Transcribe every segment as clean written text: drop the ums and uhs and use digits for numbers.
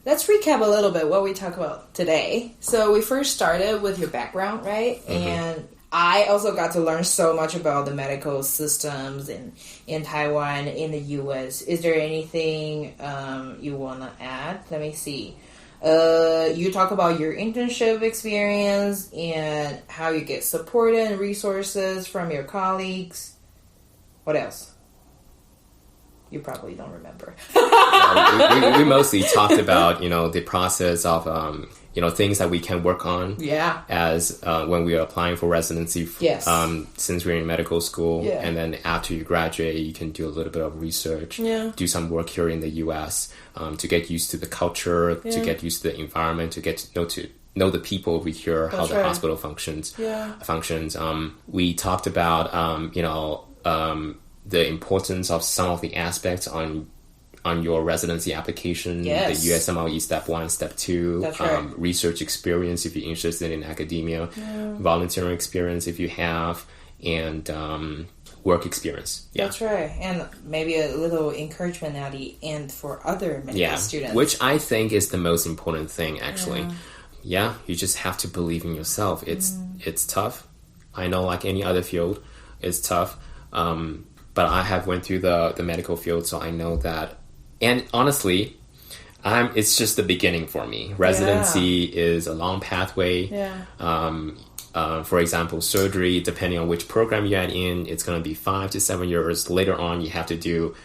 let's recap a little bit what we talk about today. So we first started with your background, right? And I also got to learn so much about the medical systems in Taiwan, in the US. Is there anything you want to add? Let me see. You talk about your internship experience and how you get support and resources from your colleagues. What else? You probably don't remember. We mostly talked about, the process of, things that we can work on. Yeah. As when we are applying for residency. Yes. Since we're in medical school. Yeah. And then after you graduate, you can do a little bit of research. Yeah. Do some work here in the US to get used to the culture, to get used to the environment, to get to know the people over here, how the hospital functions. Yeah. We talked about, the importance of some of the aspects on your residency application, the US MLE Step 1, Step 2, That's right. Research experience if you're interested in academia, volunteering experience if you have, and work experience. Yeah. That's right. And maybe a little encouragement at the end for other medical students. Which I think is the most important thing, actually. Yeah, you just have to believe in yourself. It's tough. I know, like any other field, it's tough. But I have went through the medical field, so I know that. And honestly, it's just the beginning for me. Residency is a long pathway. Yeah. For example, surgery, depending on which program you're in, it's going to be 5 to 7 years. Later on, you have to do,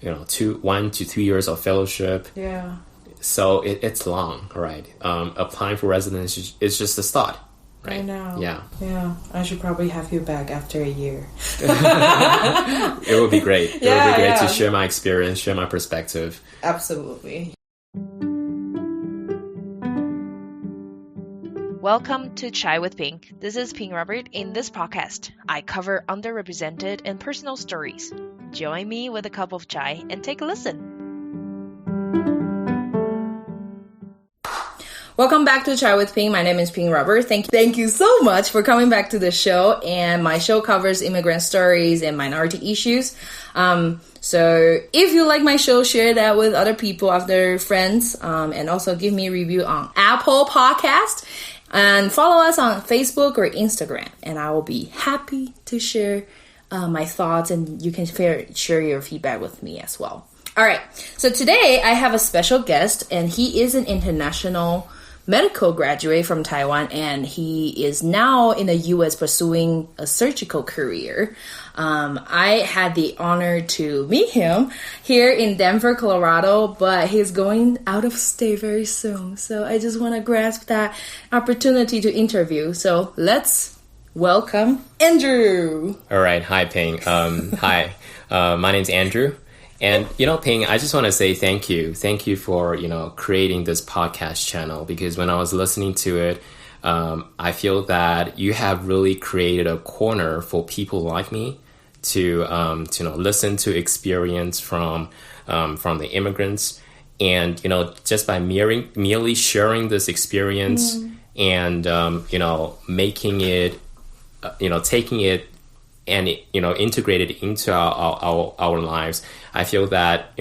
1 to 3 years of fellowship. Yeah. So it's long, right? Applying for residency is just the start. Right. I know. Yeah. Yeah. I should probably have you back after a year. It would be great. It would be great to share my experience, share my perspective. Absolutely. Welcome to Chai with Ping. This is Ping Robert. In this podcast, I cover underrepresented and personal stories. Join me with a cup of chai and take a listen. Welcome back to Chai with Ping. My name is Ping Robert. Thank you so much for coming back to the show. And my show covers immigrant stories and minority issues. So if you like my show, share that with other people, other friends, and also give me a review on Apple Podcast. And follow us on Facebook or Instagram. And I will be happy to share my thoughts, and you can share your feedback with me as well. All right. So today I have a special guest, and he is an international medical graduate from Taiwan, and he is now in the US pursuing a surgical career. I had the honor to meet him here in Denver, Colorado, but he's going out of state very soon. So I just want to grasp that opportunity to interview. So let's welcome Andrew. All right. Hi, Ping. Hi. My name's Andrew. And, Ping, I just want to say thank you. Thank you for, creating this podcast channel, because when I was listening to it, I feel that you have really created a corner for people like me to listen to experience from the immigrants. And, just by merely sharing this experience and, making it, taking it and integrate it into our lives, I feel that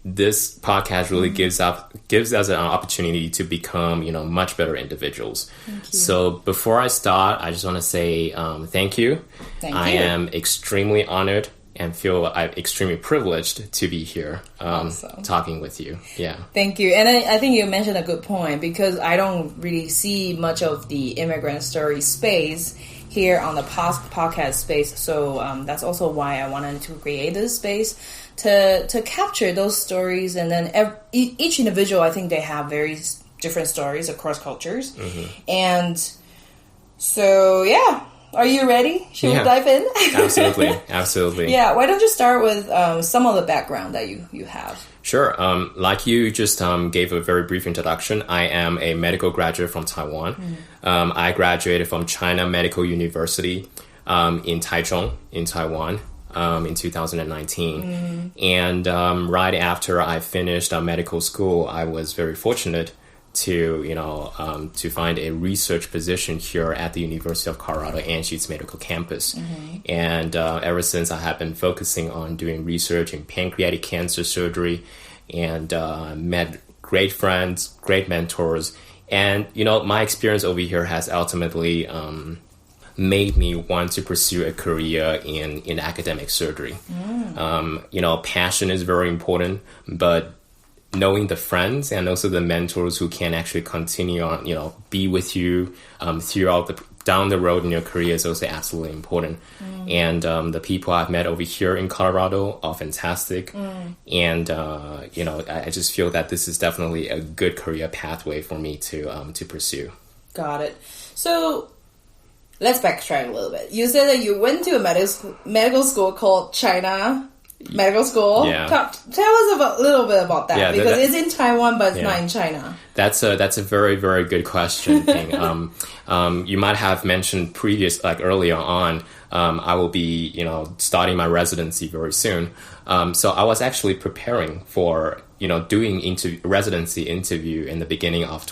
this podcast really gives us an opportunity to become much better individuals. So before I start, I just want to say thank you. I am extremely honored and feel I'm extremely privileged to be here talking with you. Yeah. Thank you. And I think you mentioned a good point, because I don't really see much of the immigrant story space here on the podcast space. So that's also why I wanted to create this space to capture those stories. And then each individual, I think they have very different stories across cultures. And so, yeah. Are you ready? Should we dive in? Absolutely. Yeah, why don't you start with some of the background that you have? Sure. Like you just gave a very brief introduction, I am a medical graduate from Taiwan. I graduated from China Medical University in Taichung, in Taiwan, in 2019. And right after I finished medical school, I was very fortunate to find a research position here at the University of Colorado Anschutz Medical Campus. And ever since, I have been focusing on doing research in pancreatic cancer surgery and great friends, great mentors. And, my experience over here has ultimately made me want to pursue a career in academic surgery. Passion is very important, but knowing the friends and also the mentors who can actually continue on, be with you down the road in your career is also absolutely important. And the people I've met over here in Colorado are fantastic. And, I just feel that this is definitely a good career pathway for me to pursue. Got it. So let's backtrack a little bit. You said that you went to a medical school called China Medical School. Yeah. Tell us a little bit about that, because it's in Taiwan, but it's not in China. That's a very, very good question, Ping. You might have mentioned earlier on, I will be, starting my residency very soon. So I was actually preparing for, doing residency interview in the beginning of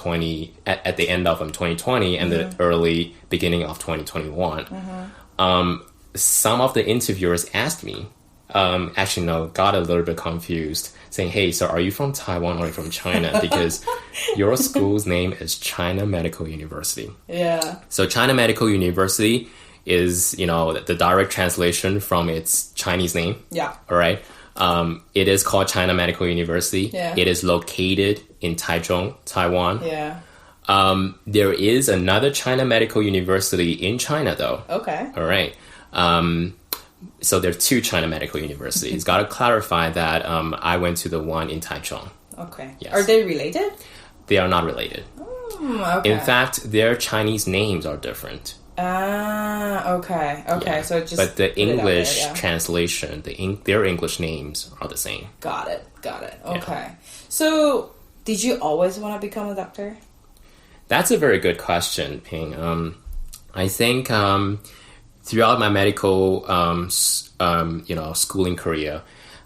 at the end of 2020 and the early beginning of 2021. Some of the interviewers asked me, got a little bit confused, saying, "Hey, so are you from Taiwan or are you from China? Because your school's name is China Medical University." Yeah. So China Medical University is, the direct translation from its Chinese name. Yeah. All right. It is called China Medical University. Yeah. It is located in Taichung, Taiwan. Yeah. There is another China Medical University in China, though. Okay. All right. So there are two China Medical Universities. Got to clarify that I went to the one in Taichung. Okay. Yes. Are they related? They are not related. Okay. In fact, their Chinese names are different. Okay. Yeah. So just but the English there, translation, their English names are the same. Got it. Okay. Yeah. So, did you always want to become a doctor? That's a very good question, Ping. I think throughout my medical, schooling career,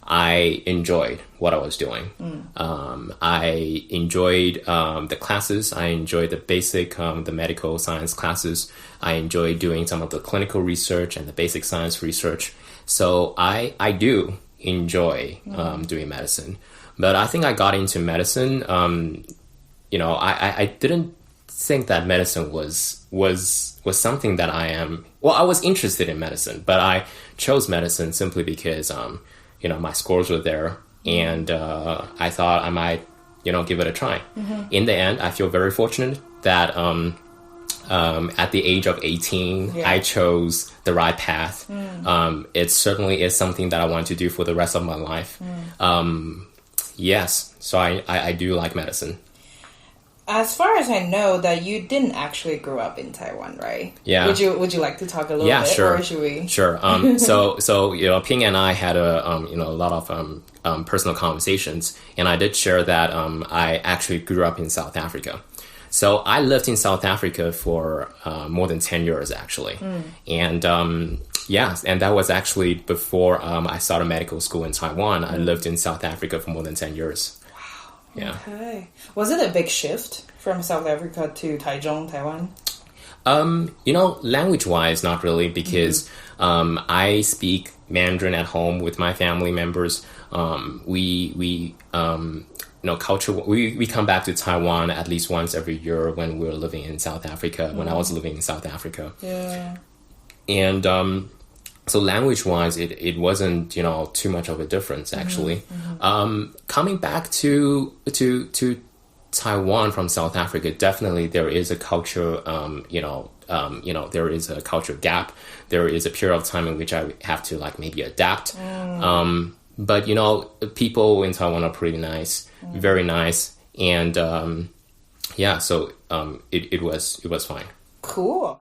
I enjoyed what I was doing. I enjoyed the classes. I enjoyed the basic, the medical science classes. I enjoyed doing some of the clinical research and the basic science research. So I do enjoy doing medicine. But I think I got into medicine, I didn't think that medicine was something that I am. Well, I was interested in medicine, but I chose medicine simply because my scores were there, and I thought I might give it a try. In the end, I feel very fortunate that at the age of 18, I chose the right path. It certainly is something that I want to do for the rest of my life. Yes, so I do like medicine. As far as I know, that you didn't actually grow up in Taiwan, right? Yeah. Would you like to talk a little bit? Sure. Or should we? Sure. So Ping and I had a lot of personal conversations, and I did share that I actually grew up in South Africa. So I lived in South Africa for more than 10 years, actually. And and that was actually before I started medical school in Taiwan. I lived in South Africa for more than 10 years. Yeah. Okay. Was it a big shift from South Africa to Taichung, Taiwan? Language-wise, not really, because I speak Mandarin at home with my family members. We culture. We come back to Taiwan at least once every year when we were living in South Africa. When I was living in South Africa. Yeah. And so language-wise, it wasn't too much of a difference actually. Coming back to Taiwan from South Africa, definitely there is a culture. There is a culture gap. There is a period of time in which I have to maybe adapt. But people in Taiwan are pretty nice, very nice, and so it was fine. Cool.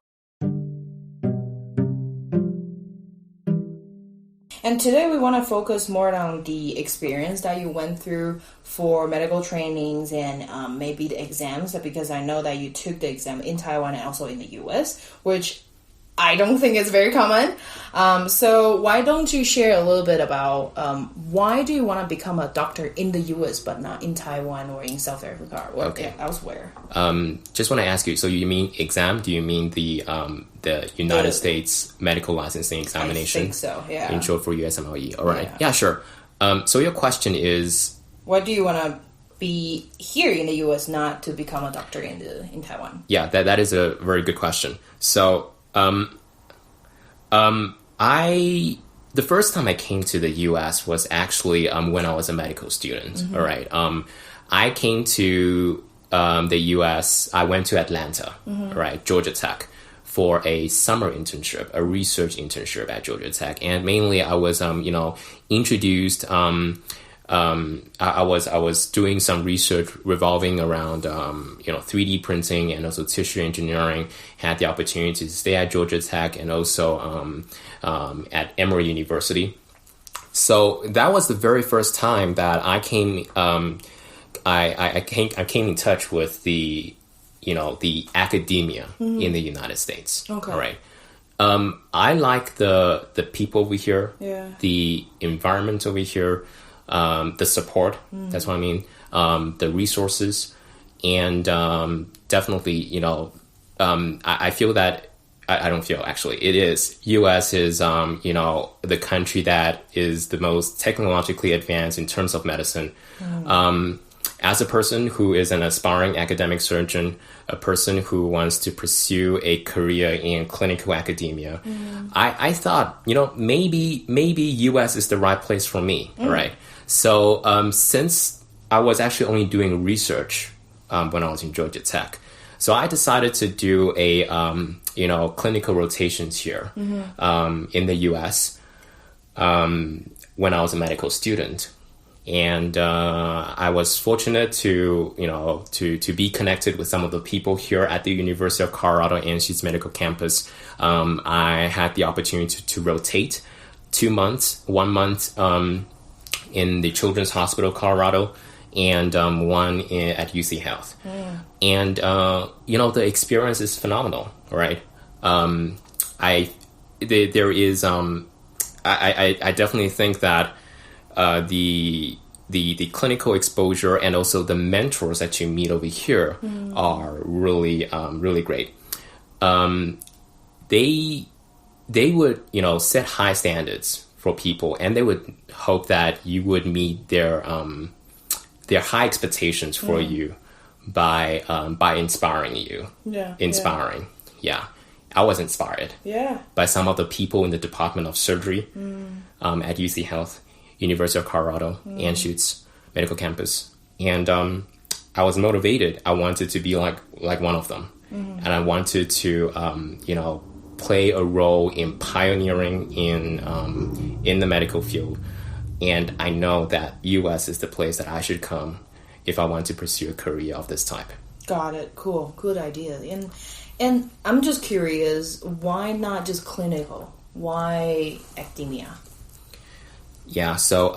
And today we want to focus more on the experience that you went through for medical trainings and maybe the exams, because I know that you took the exam in Taiwan and also in the US, which I don't think is very common. So why don't you share a little bit about why do you want to become a doctor in the US but not in Taiwan or in South Africa or elsewhere? Just want to ask you, so you mean exam? Do you mean the United States medical licensing examination? I think so, yeah. In short for USMLE. All right. Yeah, sure. So your question is... Why do you want to be here in the US, not to become a doctor in Taiwan? Yeah, that is a very good question. So, the first time I came to the US was actually when I was a medical student. All right. I came to the US. I went to Atlanta, right, Georgia Tech, for a summer internship, a research internship at Georgia Tech, and mainly I was, introduced. I was doing some research revolving around 3D printing and also tissue engineering. Had the opportunity to stay at Georgia Tech and also at Emory University. So that was the very first time that I came. I came in touch with the academia in the United States. Okay. All right. I like the people over here. Yeah. The environment over here. The support, that's what I mean, the resources, and definitely, I feel that, I don't feel, actually, it is, US is, the country that is the most technologically advanced in terms of medicine. As a person who is an aspiring academic surgeon, a person who wants to pursue a career in clinical academia, I thought, maybe US is the right place for me, right? So since I was actually only doing research when I was in Georgia Tech, so I decided to do a clinical rotations here in the US when I was a medical student, and I was fortunate to be connected with some of the people here at the University of Colorado Anschutz Medical Campus. I had the opportunity to rotate 2 months, 1 month. In the Children's Hospital, Colorado, and one at UC Health. And, the experience is phenomenal, right? I definitely think that the clinical exposure and also the mentors that you meet over here are really, really great. They would, set high standards for people, and they would hope that you would meet their high expectations for you by inspiring you. Yeah. I was inspired by some of the people in the Department of Surgery at UC Health, University of Colorado, Anschutz Medical Campus, and I was motivated. I wanted to be like one of them, and I wanted to play a role in pioneering in the medical field. And I know that US is the place that I should come if I want to pursue a career of this type. Got it. Cool. Good idea. And I'm just curious, why not just clinical? Why academia? Yeah, so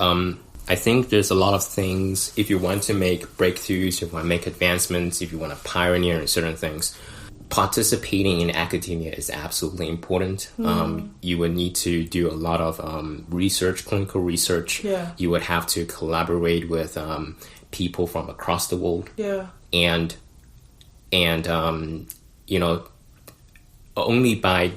I think there's a lot of things. If you want to make breakthroughs, if you want to make advancements, if you want to pioneer in certain things, participating in academia is absolutely important. You would need to do a lot of research, clinical research. Yeah. You would have to collaborate with people from across the world. Yeah. And only by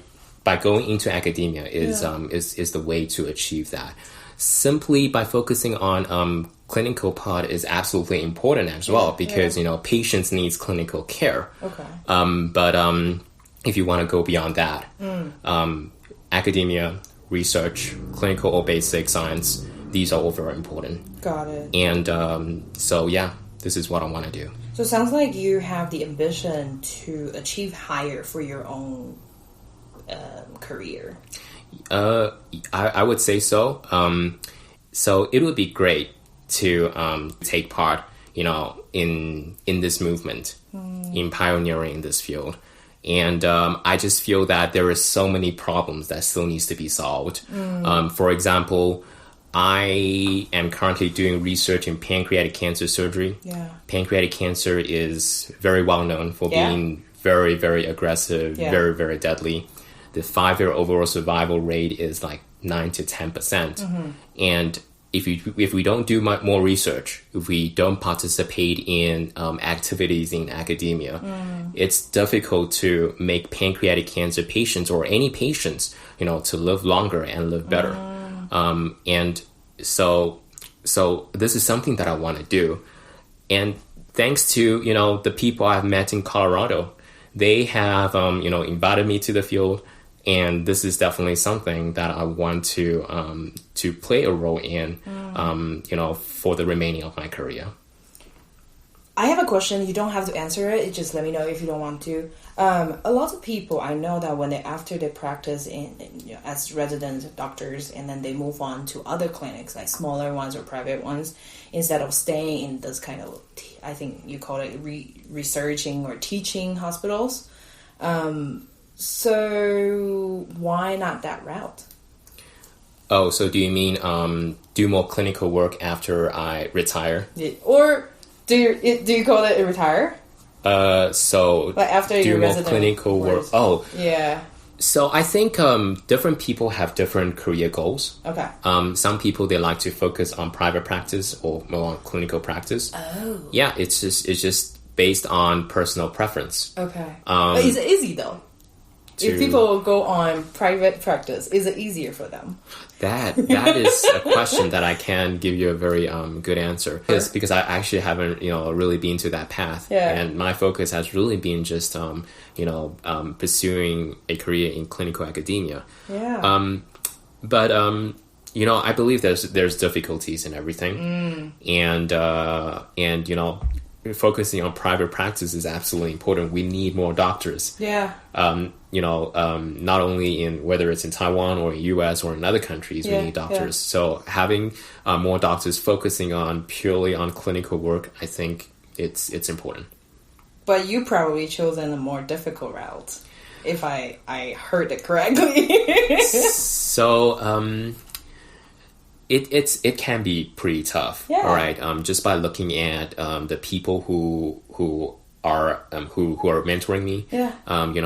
going into academia is the way to achieve that. Simply by focusing on clinical part is absolutely important as well, because patients needs clinical care. Okay. But if you want to go beyond that, academia, research, clinical or basic science, these are all very important. Got it. And this is what I want to do. So it sounds like you have the ambition to achieve higher for your own career. I would say so. So it would be great to take part, in this movement, in pioneering this field. And I just feel that there are so many problems that still needs to be solved. For example, I am currently doing research in pancreatic cancer surgery. Yeah. Pancreatic cancer is very well known for being very, very aggressive, very, very deadly. The 5-year overall survival rate is like 9 to 10%. And if we don't do more research, if we don't participate in activities in academia, it's difficult to make pancreatic cancer patients or any patients, to live longer and live better. And so this is something that I want to do. And thanks to, the people I've met in Colorado, they have, invited me to the field. And this is definitely something that I want to play a role in, for the remaining of my career. I have a question. You don't have to answer it. Just let me know if you don't want to. A lot of people, I know that after they practice as resident doctors, and then they move on to other clinics, like smaller ones or private ones, instead of staying in this kind of, I think you call it researching or teaching hospitals. So why not that route? Oh, so do you mean do more clinical work after I retire? Yeah. Or do you call it retire? So like after do more resident clinical work. Oh, yeah. So I think different people have different career goals. Okay. Some people, they like to focus on private practice or more on clinical practice. Oh. Yeah, it's just based on personal preference. Okay. But is it easy though? If people go on private practice, is it easier for them? That is a question that I can give you a very good answer. Because I actually haven't really been to that path. Yeah. And my focus has really been just pursuing a career in clinical academia. Yeah. But I believe there's difficulties in everything. And focusing on private practice is absolutely important. We need more doctors. Yeah. Not only in whether it's in Taiwan or US or in other countries, we need doctors. Yeah. So having more doctors focusing on purely on clinical work, I think it's important. But you probably chosen a more difficult route, if I heard it correctly. So it can be pretty tough. Yeah. All right. Just by looking at the people who are mentoring me. Yeah.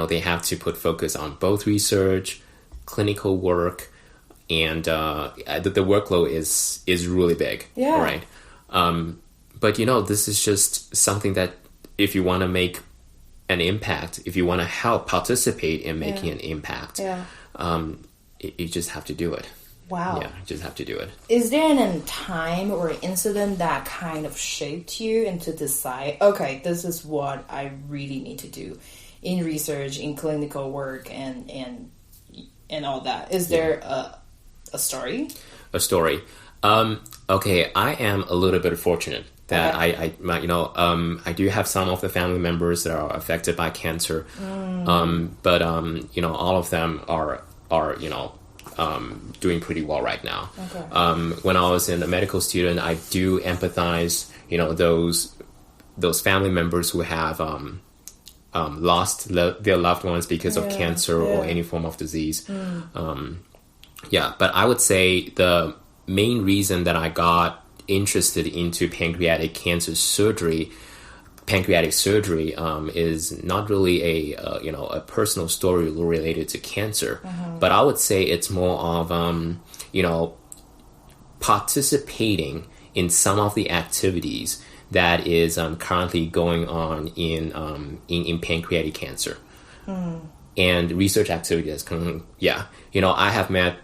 They have to put focus on both research, clinical work, and the workload is really big. Yeah. All right. But this is just something that if you want to make an impact, if you want to help participate in making an impact, you just have to do it. Wow. Yeah, you just have to do it. Is there a time or incident that kind of shaped you into decide, okay, this is what I really need to do in research, in clinical work, and all that? Is there a story? A story. Okay, I am a little bit fortunate that I do have some of the family members that are affected by cancer, but all of them are doing pretty well right now. Okay. When I was a medical student, I do empathize, those family members who have lost their loved ones because of cancer or any form of disease. But I would say the main reason that I got interested into pancreatic surgery is not really a personal story related to cancer, but I would say it's more of participating in some of the activities that is currently going on in pancreatic cancer, and research activities. I have met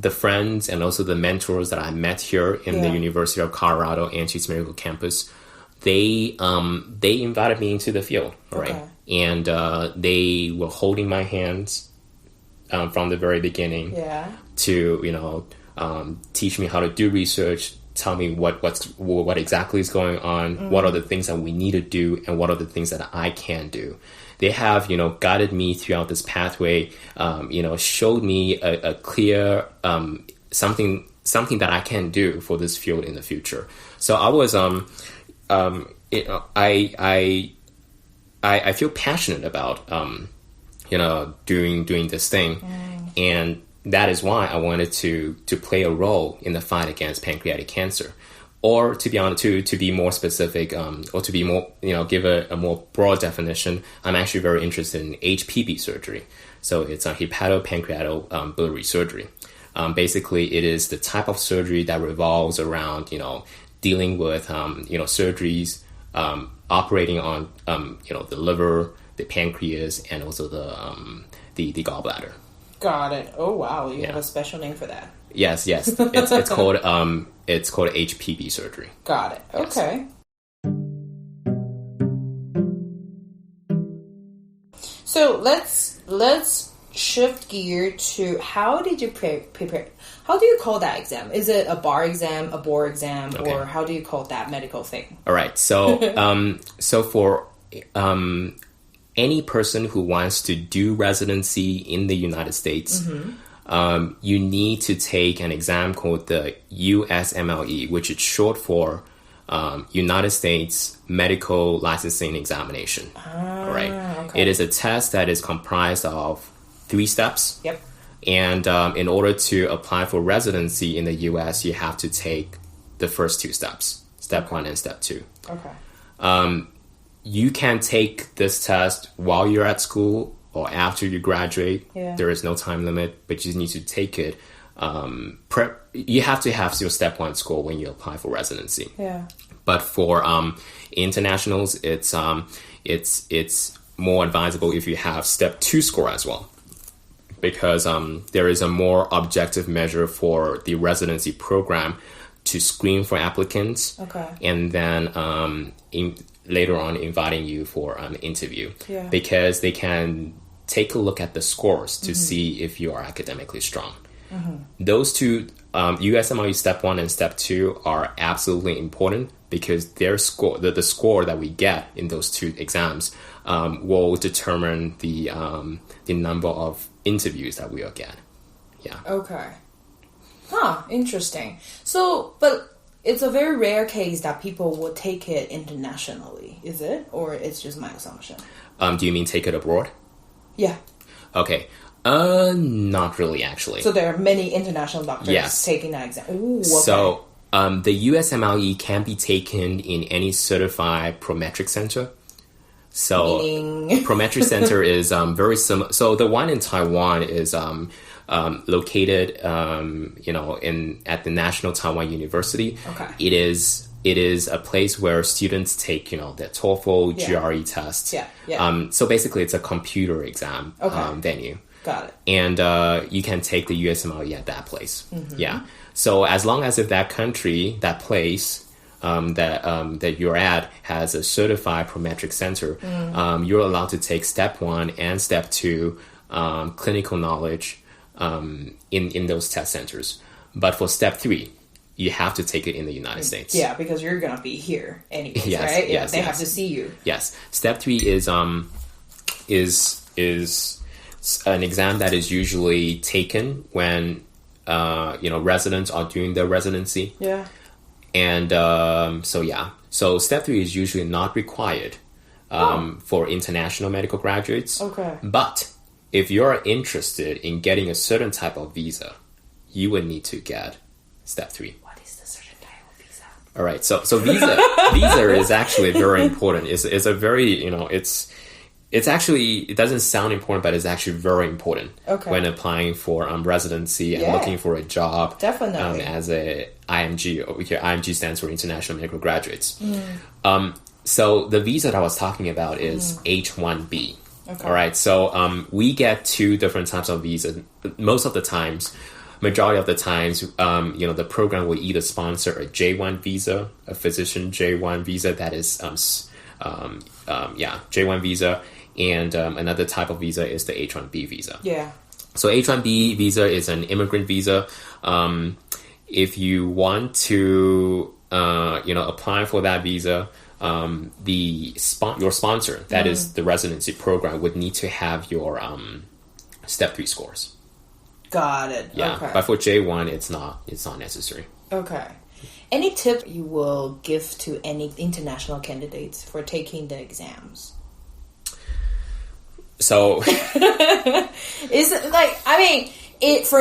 the friends and also the mentors that I met here in the University of Colorado Anschutz Medical Campus. They invited me into the field, right? And they were holding my hands from the very beginning to teach me how to do research, tell me what exactly is going on, what are the things that we need to do, and what are the things that I can do. They have guided me throughout this pathway, showed me a clear something that I can do for this field in the future. So I was I feel passionate about doing this thing, and that is why I wanted to play a role in the fight against pancreatic cancer. Or to be honest, to be more specific, or to be more, give a more broad definition, I'm actually very interested in HPB surgery. So it's a hepatopancreatic surgery. Basically, it is the type of surgery that revolves around, dealing with, surgeries, operating on, the liver, the pancreas, and also the gallbladder. Got it. Oh wow, you have a special name for that. Yes. It's called HPB surgery. Got it. Okay. Yes. So let's shift gear to how did you prepare? How do you call that exam? Is it a bar exam, a board exam, or how do you call that medical thing? All right. So so for any person who wants to do residency in the United States, you need to take an exam called the USMLE, which is short for United States Medical Licensing Examination. All right. Okay. It is a test that is comprised of 3 steps. Yep. And in order to apply for residency in the U.S., you have to take the first 2 steps, step 1 and step 2. Okay. You can take this test while you're at school or after you graduate. Yeah. There is no time limit, but you need to take it. You have to have your step 1 score when you apply for residency. Yeah. But for internationals, it's more advisable if you have step 2 score as well, because there is a more objective measure for the residency program to screen for applicants. Okay. And then later on inviting you for an interview. Yeah. Because they can take a look at the scores to see if you are academically strong. Those 2, USMLE step 1 and step 2, are absolutely important because their score, the score that we get in those 2 exams, will determine the number of interviews that we'll get. Yeah. Okay. Huh, interesting. So, but it's a very rare case that people would take it internationally, is it? Or it's just my assumption? Do you mean take it abroad? Yeah. Okay. Not really, actually. So there are many international doctors taking that exam. Ooh, okay. So, the USMLE can be taken in any certified prometric center. So, prometric center is very similar. So, the one in Taiwan is located, at the National Taiwan University. Okay. It is a place where students take, their TOEFL, GRE tests. Yeah. Yeah. So basically, it's a computer exam venue. Got it. And you can take the USMLE at that place. Yeah. So as long as if that country, that place that you're at has a certified prometric center, you're allowed to take step 1 and step 2 clinical knowledge in those test centers. But for step 3, you have to take it in the United States. Yeah, because you're going to be here anyways, yes, right? Yes, they have to see you. Yes. Step 3 is an exam that is usually taken when residents are doing their residency. Yeah. And so step 3 is usually not required for international medical graduates. Okay. But if you're interested in getting a certain type of visa, you would need to get step 3. What is the certain type of visa? All right. So visa is actually very important. It's a very, it's actually, it doesn't sound important, but it's actually very important when applying for residency and looking for a job. Definitely. As a IMG, over here, IMG stands for International Medical Graduates. So the visa that I was talking about is H1B. Okay. All right. So we get 2 different types of visas. Most of the times, majority of the times, the program will either sponsor a J1 visa, a physician J1 visa that is, J1 visa. And another type of visa is the H1B visa. Yeah. So H1B visa is an immigrant visa. If you want to, apply for that visa, your sponsor, that is the residency program, would need to have your step 3 scores. Got it. Yeah. Okay. But for J1, it's not necessary. Okay. Any tip you will give to any international candidates for taking the exams? So for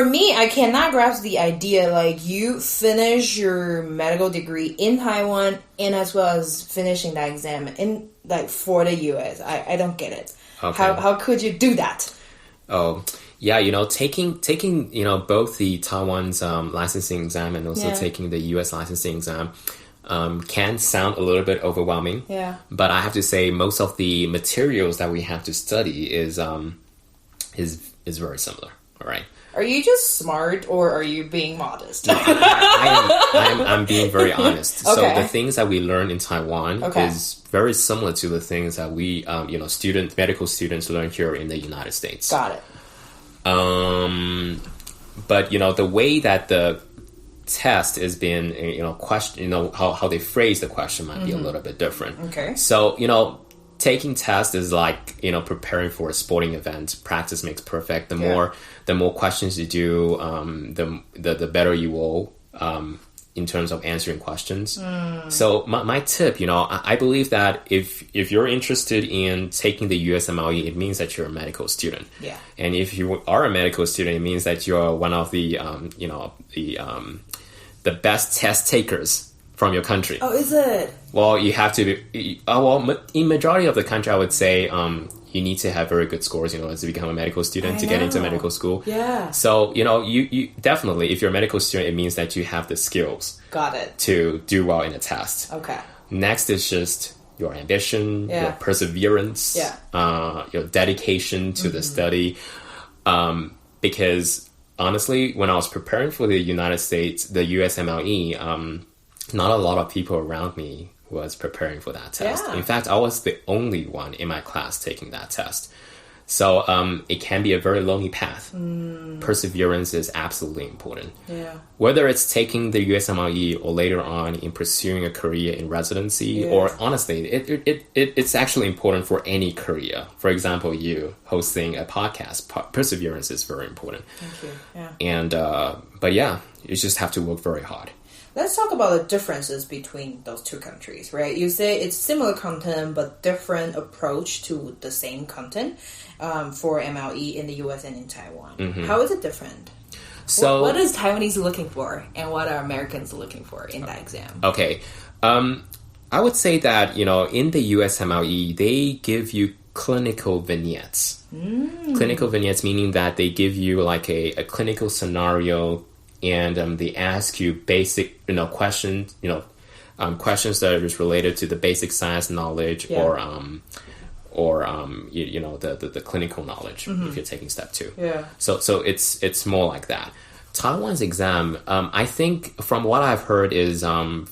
me, I cannot grasp the idea, like, you finish your medical degree in Taiwan and as well as finishing that exam in, like, for the US. I don't get it. Okay. How could you do that? Oh, yeah, taking both the Taiwan's licensing exam and also taking the US licensing exam can sound a little bit overwhelming. Yeah. But I have to say most of the materials that we have to study is very similar. All right. Are you just smart or are you being modest? I'm being very honest. Okay. So the things that we learn in Taiwan is very similar to the things that we, medical students learn here in the United States. Got it. But the way that the test is being, question, how they phrase the question might be a little bit different. Okay. So, taking tests is like, preparing for a sporting event. Practice makes perfect. The more questions you do, the better you will, in terms of answering questions. So my tip, I believe that if you're interested in taking the US MLE, it means that you're a medical student. Yeah. And if you are a medical student, it means that you're one of the, the best test takers from your country. Oh, is it? Well, you have to be, in majority of the country, I would say, you need to have very good scores, as to become a medical student, to get into medical school. Yeah. So, you definitely, if you're a medical student, it means that you have the skills. Got it. To do well in a test. Okay. Next is just your ambition, your perseverance, your dedication to the study. Because honestly, when I was preparing for the United States, the US MLE, not a lot of people around me was preparing for that test. Yeah. In fact, I was the only one in my class taking that test. So it can be a very lonely path. Perseverance is absolutely important. Yeah. Whether it's taking the USMLE or later on in pursuing a career in residency, or honestly, it's actually important for any career. For example, you hosting a podcast, perseverance is very important. Thank you. Yeah. And but you just have to work very hard. Let's talk about the differences between those two countries, right? You say it's similar content, but different approach to the same content for MLE in the US and in Taiwan. Mm-hmm. How is it different? So, what is Taiwanese looking for, and what are Americans looking for in that exam? Okay. I would say that, in the USMLE, they give you clinical vignettes. Clinical vignettes meaning that they give you like a clinical scenario, and they ask you basic, questions, questions that are just related to the basic science knowledge or the clinical knowledge if you're taking step 2. Yeah. So it's more like that. Taiwan's exam, I think from what I've heard is from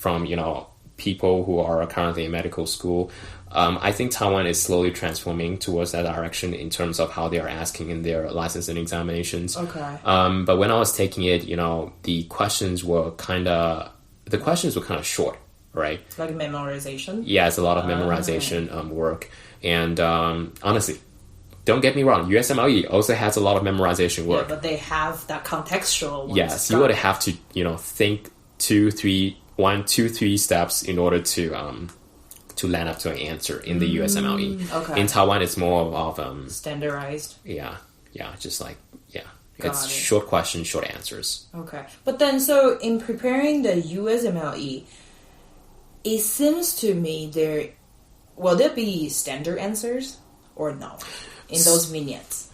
people who are currently in medical school. I think Taiwan is slowly transforming towards that direction in terms of how they are asking in their licensing examinations. Okay. But when I was taking it, the questions were kind of short, right? Like memorization? Yeah, it's a lot of memorization work. And honestly, don't get me wrong, USMLE also has a lot of memorization work. Yeah, but they have that contextual one. Yes, you would have to, think 1, 2, 3 steps in order to land up to an answer in the USMLE. Okay. In Taiwan, it's more of standardized. Yeah, just like it's short questions, short answers. Okay, but then so in preparing the USMLE, it seems to me will there be standard answers or no in those vignettes?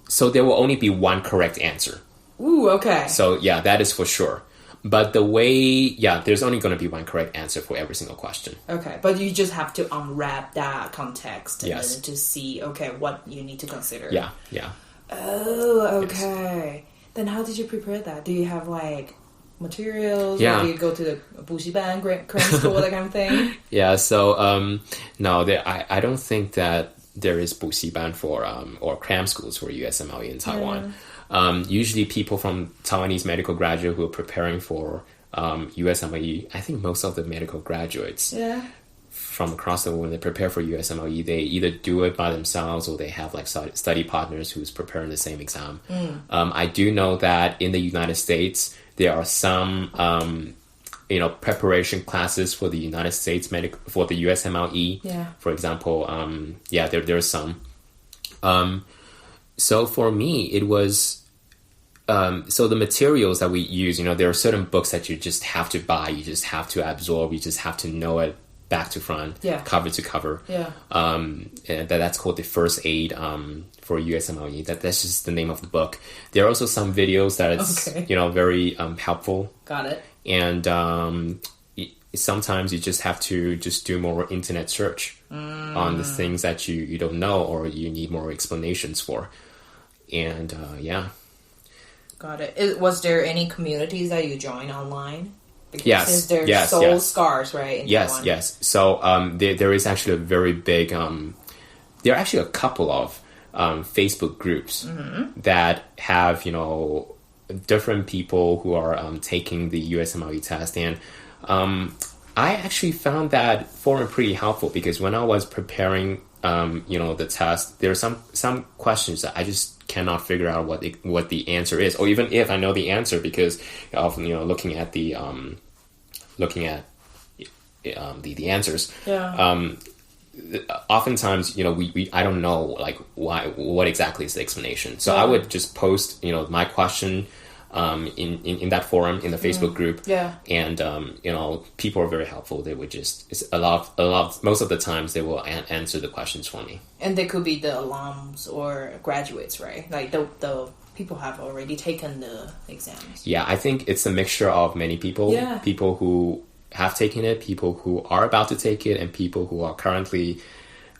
So there will only be one correct answer. Ooh, okay. So yeah, that is for sure. But the way, there's only going to be one correct answer for every single question. Okay, but you just have to unwrap that context and then to see, what you need to consider. Yeah. Oh, okay. Yes. Then how did you prepare that? Do you have, materials? Yeah. Or do you go to the 补习班, cram school, that kind of thing? Yeah, so, no, I don't think that there is 补习班for, or cram schools for USMLE in Taiwan. Yeah. Usually people from Taiwanese medical graduate who are preparing for USMLE, I think most of the medical graduates from across the world, when they prepare for USMLE, they either do it by themselves or they have study partners who's preparing the same exam. I do know that in the United States, there are some preparation classes for the United States for the USMLE. Yeah. For example, there are some. So for me, it was, so the materials that we use, there are certain books that you just have to buy, you just have to absorb, you just have to know it back to front, cover to cover. Yeah. That's called the first aid for USMLE. That's just the name of the book. There are also some videos that it's, very helpful. Got it. And sometimes you just have to do more internet search on the things that you don't know or you need more explanations for. And Got it. Was there any communities that you joined online? Yes. Since they're scarce, right? In yes, Taiwan. yes. So there is actually a very big. There are actually a couple of Facebook groups that have different people who are taking the USMLE test, and I actually found that forum pretty helpful because when I was preparing the test, there are some questions that I just cannot figure out what the answer is, or even if I know the answer because of looking at the answers. Yeah. Oftentimes, I don't know like what exactly is the explanation. So I would just post my question in that forum in the Facebook group. Yeah. And people are very helpful. They would just most of the times they will answer the questions for me. And they could be the alums or graduates, right? Like the people have already taken the exams. Yeah, I think it's a mixture of many people. Yeah. People who have taken it, people who are about to take it, and people who are currently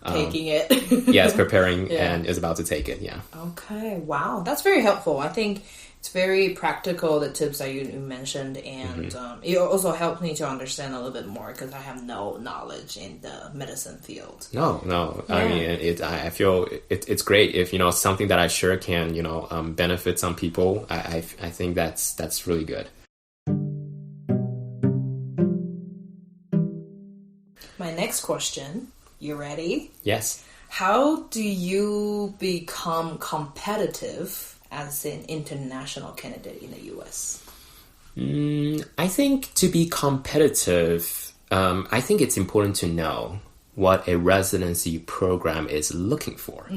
taking it. yes, preparing and is about to take it. Yeah. Okay. Wow, that's very helpful. I think it's very practical, the tips that you mentioned, and it also helped me to understand a little bit more because I have no knowledge in the medicine field. No. Yeah. I mean, I feel it's great if something that I share can benefit some people. I think that's really good. My next question. You ready? Yes. How do you become competitive as an international candidate in the US? I think to be competitive, I think it's important to know what a residency program is looking for.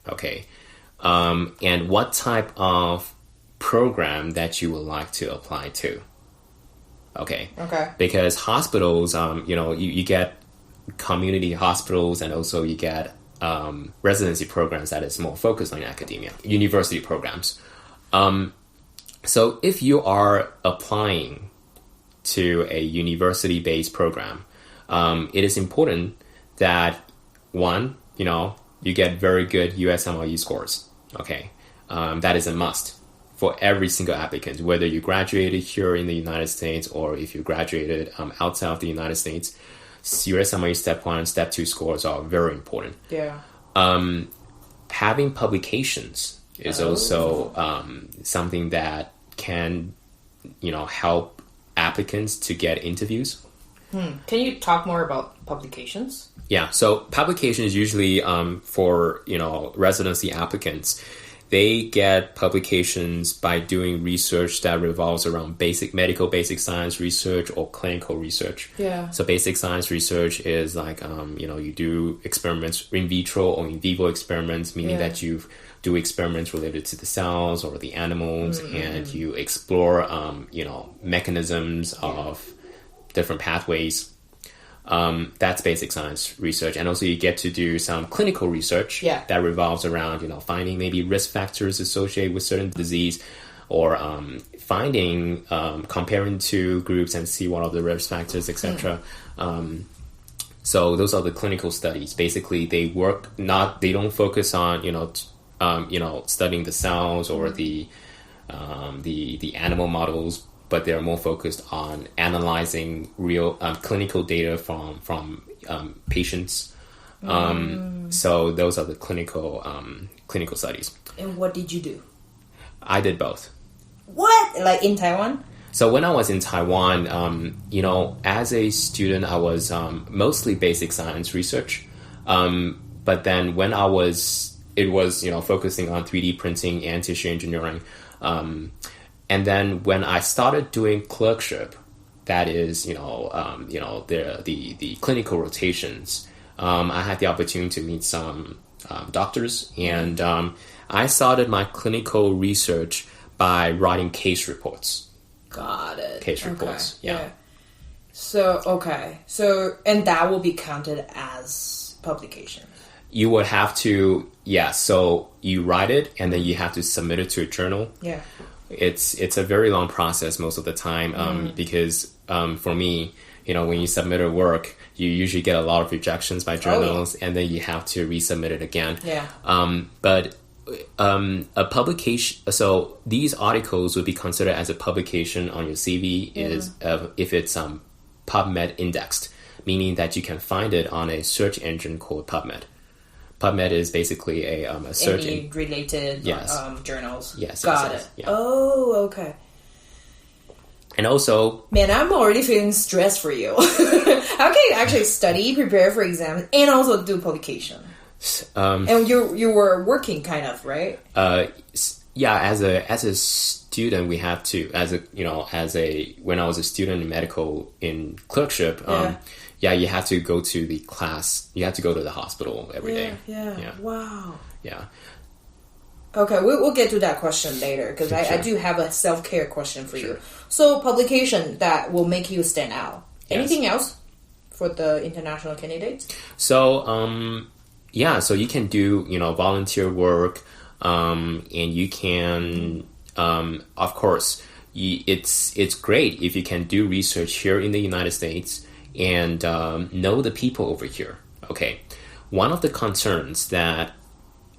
Okay. And what type of program that you would like to apply to. Okay. Because hospitals, you get community hospitals, and also you get residency programs that is more focused on academia, university programs. So if you are applying to a university-based program, it is important that one, you get very good USMLE scores. Okay, that is a must for every single applicant, whether you graduated here in the United States or if you graduated outside of the United States. USMLE Step 1 and Step 2 scores are very important. Yeah. Having publications is also something that can, help applicants to get interviews. Can you talk more about publications? Yeah, so publications usually for, residency applicants, they get publications by doing research that revolves around medical basic science research or clinical research. Yeah. So basic science research is like, you do experiments, in vitro or in vivo experiments, meaning that you do experiments related to the cells or the animals, and you explore, mechanisms of different pathways. That's basic science research. And also you get to do some clinical research that revolves around, finding maybe risk factors associated with certain disease, or finding, comparing two groups and see what are the risk factors, etc. So those are the clinical studies. Basically, they don't focus on, studying the cells or the animal models, but they're more focused on analyzing real clinical data from patients. So those are the clinical studies. And what did you do? I did both. What? Like in Taiwan? So when I was in Taiwan, as a student, I was mostly basic science research. But then when it was focusing on 3D printing and tissue engineering. And then when I started doing clerkship, that is, the clinical rotations, I had the opportunity to meet some doctors, and I started my clinical research by writing case reports. Got it. Case reports, yeah. So, and that will be counted as publication. You would have to, so you write it, and then you have to submit it to a journal. Yeah. It's a very long process most of the time, because for me, when you submit a work, you usually get a lot of rejections by journals, and then you have to resubmit it again. Yeah. But a publication. So these articles would be considered as a publication on your CV is if it's PubMed indexed, meaning that you can find it on a search engine called PubMed. PubMed is basically a search engine related journals. Yes. Got it. Yeah. Oh, okay. And also, man, I'm already feeling stressed for you. How can you actually study, prepare for exams, and also do publication? And you were working kind of, right? Yeah, as a student, we have to when I was a student in medical in clerkship. You have to go to the class. You have to go to the hospital every day. Yeah. Wow. Yeah. Okay, we'll get to that question later because Sure. I do have a self-care question for you. So publication that will make you stand out. Anything else for the international candidates? So so you can do volunteer work, and you can of course it's great if you can do research here in the United States and know the people over here. Okay, one of the concerns that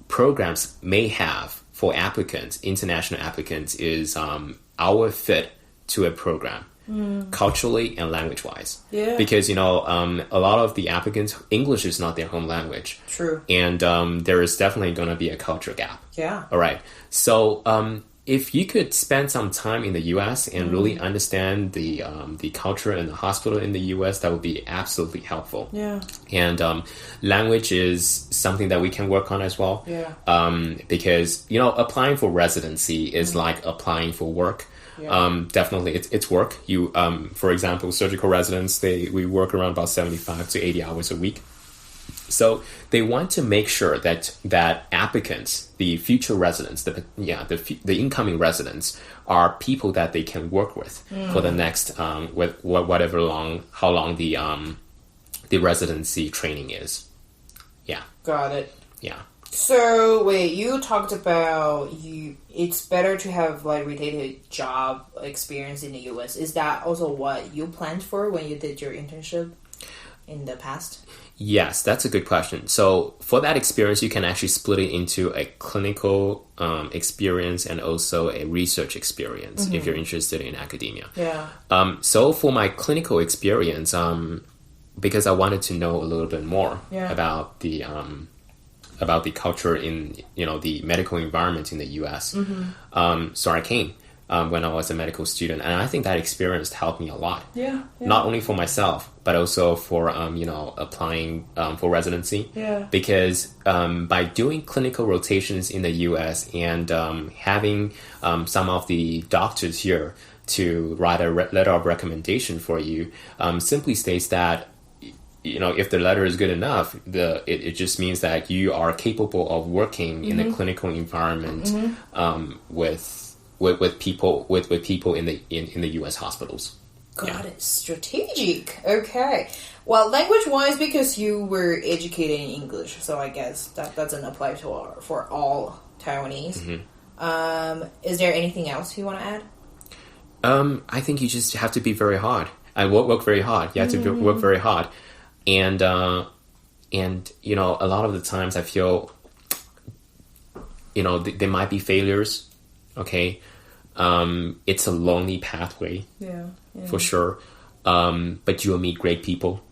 programs may have for applicants, international applicants, is our fit to a program, culturally and language-wise. Yeah. Because, a lot of the applicants, English is not their home language. True. And there is definitely going to be a culture gap. Yeah. All right. So if you could spend some time in the U.S. and really understand the culture and the hospital in the U.S., that would be absolutely helpful. Yeah. And language is something that we can work on as well. Yeah. Because applying for residency is like applying for work. Yeah. Definitely, it's work. You, for example, surgical residents, we work around about 75 to 80 hours a week. So they want to make sure that applicants, the future residents, the incoming residents, are people that they can work with for the next how long the residency training is. Yeah. Got it. Yeah. So wait, you talked about it's better to have like related job experience in the US. Is that also what you planned for when you did your internship in the past? Yes, that's a good question. So for that experience, you can actually split it into a clinical experience and also a research experience if you're interested in academia. Yeah. So for my clinical experience, because I wanted to know a little bit more about the culture in the medical environment in the U.S. So I came when I was a medical student, and I think that experience helped me a lot. Yeah. Not only for myself, but also for applying for residency. Yeah. Because by doing clinical rotations in the U.S. and having some of the doctors here to write a letter of recommendation for you, simply states that if the letter is good enough, it just means that you are capable of working in a clinical environment with people in the U.S. hospitals. Got it. Strategic. Okay. Well, language-wise, because you were educated in English, so I guess that doesn't apply for all Taiwanese. Is there anything else you want to add? I think you just have to be very hard. I work very hard. You have to work very hard. And a lot of the times I feel, there might be failures. Okay. It's a lonely pathway. Yeah. For sure. But you'll meet great people.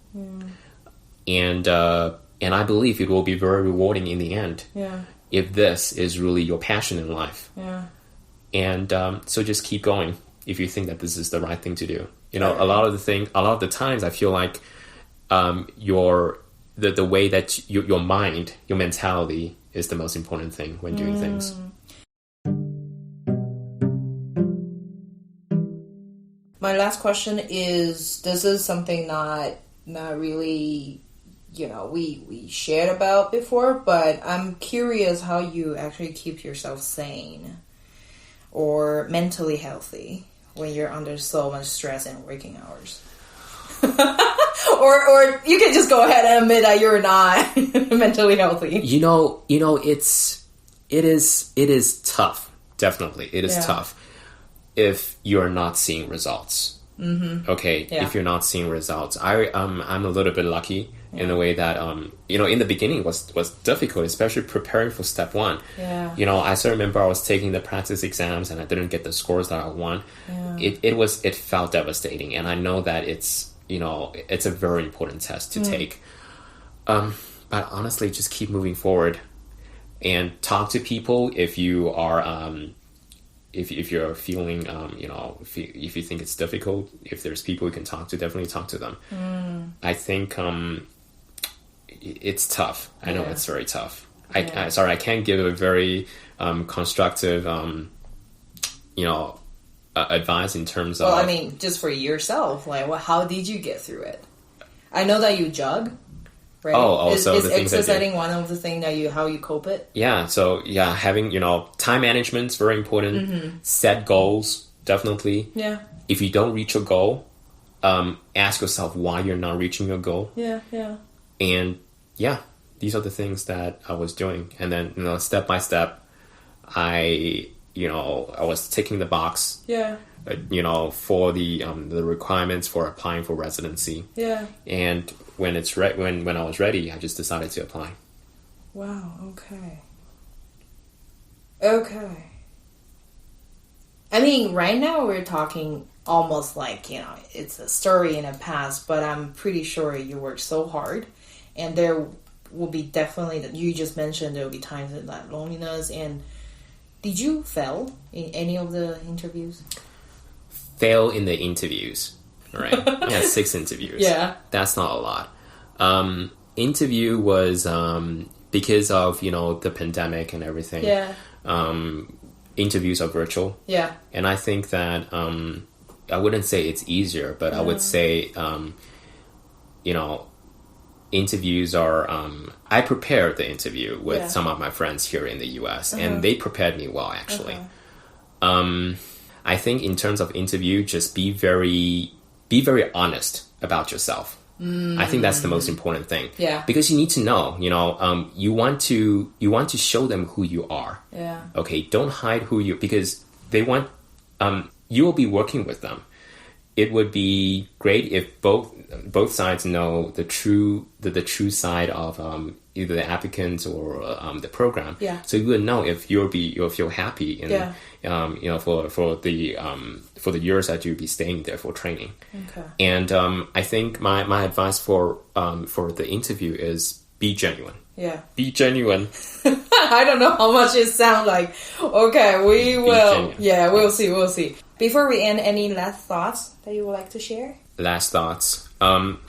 And I believe it will be very rewarding in the end. Yeah. If this is really your passion in life. Yeah. And, so just keep going if you think that this is the right thing to do. A lot of the times I feel like, the way that your mind, your mentality is the most important thing when doing things. My last question is, this is something not really, we shared about before, but I'm curious how you actually keep yourself sane or mentally healthy when you're under so much stress and working hours. or you can just go ahead and admit that you're not mentally healthy. It is tough. Definitely, it is tough if you're not seeing results. Okay, if you're not seeing results, I'm a little bit lucky in a way that, in the beginning was difficult, especially preparing for step one. Yeah. I still remember I was taking the practice exams and I didn't get the scores that I want. Yeah. It felt devastating. And I know that it's a very important test to take. But honestly, just keep moving forward and talk to people if you are, if you're feeling, if you think it's difficult, if there's people you can talk to, definitely talk to them. I think it's tough. I know it's very tough. I can't give a very constructive, advice in terms of... Well, I mean, just for yourself, like, how did you get through it? I know that you jug, right? So is the things exercising one of the things that how you cope it? Yeah, so having, time management is very important. Set goals, definitely. Yeah. If you don't reach your goal, ask yourself why you're not reaching your goal. Yeah. And these are the things that I was doing. And then, step by step, I was ticking the box. Yeah. For the requirements for applying for residency. Yeah. And when when I was ready, I just decided to apply. Wow. Okay. I mean, right now we're talking almost like, it's a story in the past, but I'm pretty sure you worked so hard, and there will be definitely, you just mentioned there will be times of that loneliness. And did you fail in any of the interviews? Fail in the interviews, right? I had 6 interviews. Yeah. That's not a lot. Interview was, because of, the pandemic and everything. Yeah. Interviews are virtual. Yeah. And I think that, I wouldn't say it's easier, but I would say, interviews are, I prepared the interview with some of my friends here in the US, and they prepared me well, actually. I think in terms of interview, just be very honest about yourself. I think that's the most important thing. Yeah. Because you need to know, you want to show them who you are. Yeah. Okay, don't hide because they want, you will be working with them. It would be great if both sides know the true side of either the applicant or the program. Yeah. So you would know if you'll feel happy in for the years that you'll be staying there for training. Okay. And I think my advice for the interview is be genuine. Yeah. Be genuine. I don't know how much it sounds like. Okay, we will. Yeah, we'll see. Before we end, any last thoughts that you would like to share? Last thoughts. So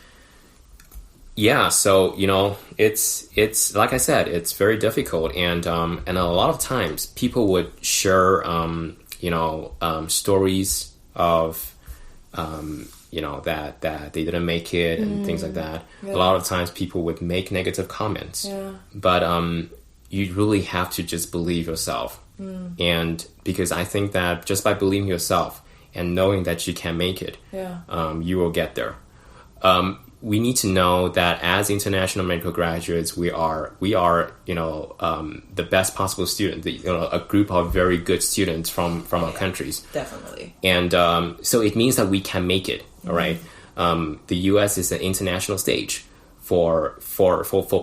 it's like I said, it's very difficult, and a lot of times people would share stories of that they didn't make it and things like that. Yeah. A lot of times people would make negative comments. Yeah. But you really have to just believe yourself. And because I think that just by believing yourself and knowing that you can make it, you will get there. We need to know that as international medical graduates, we are the best possible student, a group of very good students from our countries. Definitely. And so it means that we can make it. All right. The U.S. is an international stage for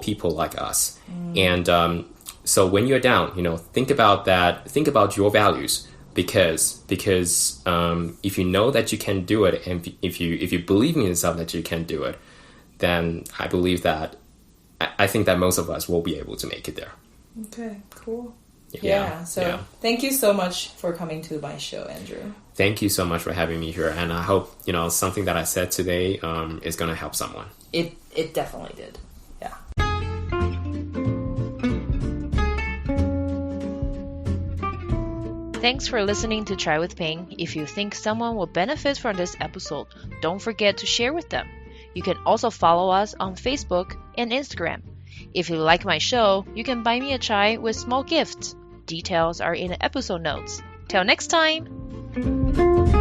people like us. And so when you're down, think about that. Think about your values, because if you know that you can do it, and if you believe in yourself that you can do it, then I believe that I think that most of us will be able to make it there. Okay, cool. So thank you so much for coming to my show, Andrew. Thank you so much for having me here, and I hope something that I said today is going to help someone. It definitely did. Yeah. Thanks for listening to Chai with Ping. If you think someone will benefit from this episode, don't forget to share with them. You can also follow us on Facebook and Instagram. If you like my show, you can buy me a chai with small gifts. Details are in the episode notes. Till next time!